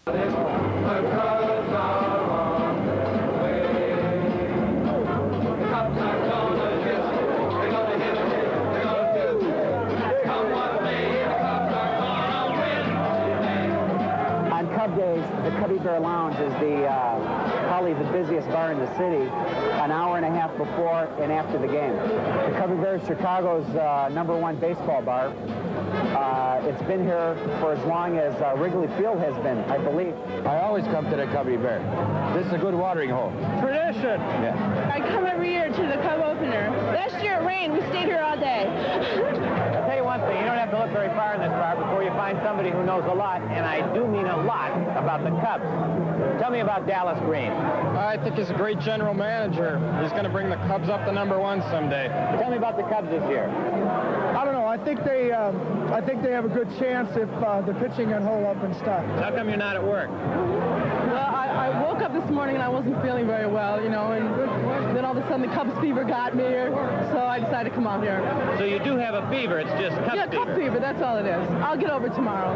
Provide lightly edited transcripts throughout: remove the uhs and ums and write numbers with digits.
Days, the Cubby Bear Lounge is probably the busiest bar in the city, an hour and a half before and after the game. The Cubby Bear is Chicago's #1 baseball bar. It's been here for as long as Wrigley Field has been, I believe. I always come to the Cubby Bear. This is a good watering hole. Tradition. Yeah. I come every year to the Cub opener. Last year it rained. We stayed here all day. I'll tell you one thing. You don't have to look very far in this bar before you find somebody who knows a lot, and I do mean a lot, about the Cubs. Tell me about Dallas Green. I think he's a great general manager. He's going to bring the Cubs up to #1 someday. Tell me about the Cubs this year. I don't know. I think they have a good chance if the pitching can hold up and stuff. How come you're not at work? Well, I woke up this morning and I wasn't feeling very well, you know, and then all of a sudden the Cubs fever got me here, so I decided to come out here. So you do have a fever, it's just Cubs fever? Yeah, Cub fever, that's all it is. I'll get over tomorrow.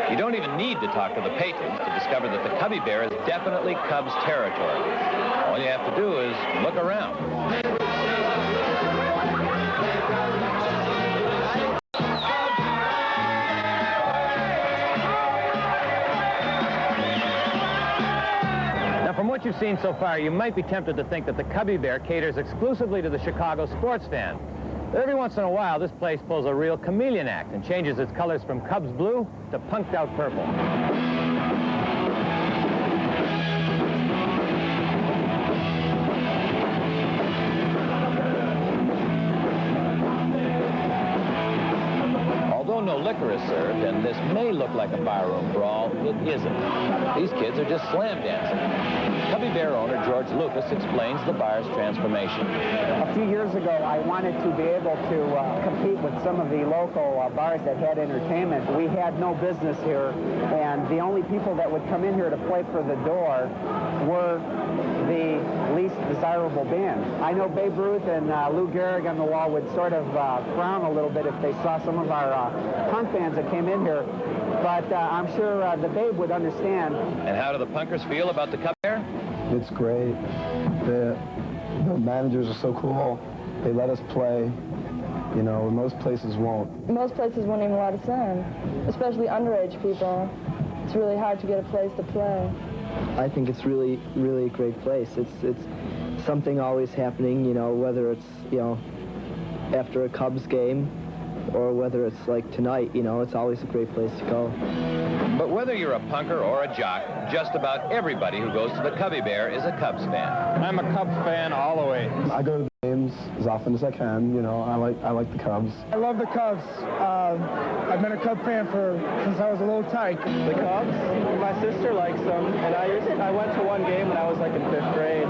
You don't even need to talk to the patrons to discover that the Cubby Bear is definitely Cubs territory. All you have to do is look around. Now, from what you've seen so far, you might be tempted to think that the Cubby Bear caters exclusively to the Chicago sports fan. But every once in a while, this place pulls a real chameleon act and changes its colors from Cubs blue to punked out purple. Although no liquor is served, and this may look like a barroom brawl, it isn't. These kids are just slam dancing. Cubby Bear owner George Lucas explains the bar's transformation. A few years ago, I wanted to be able to compete with some of the local bars that had entertainment. We had no business here, and the only people that would come in here to play for the door were the least desirable bands. I know Babe Ruth and Lou Gehrig on the wall would sort of frown a little bit if they saw some of our punk bands that came in here, but I'm sure the Babe would understand. And how do the punkers feel about the Cubby Bear? It's great. The managers are so cool. They let us play. You know, most places won't. Most places won't even let us in, especially underage people. It's really hard to get a place to play. I think it's really a great place. It's something always happening, you know, whether it's, you know, after a Cubs game or whether it's like tonight, you know, it's always a great place to go. But whether you're a punker or a jock, just about everybody who goes to the Cubby Bear is a Cubs fan. I'm a Cubs fan all the way. I go to the games as often as I can. You know, I like the Cubs. I love the Cubs. I've been a Cub fan since I was a little tyke. The Cubs? My sister likes them, and I went to one game when I was like in 5th grade.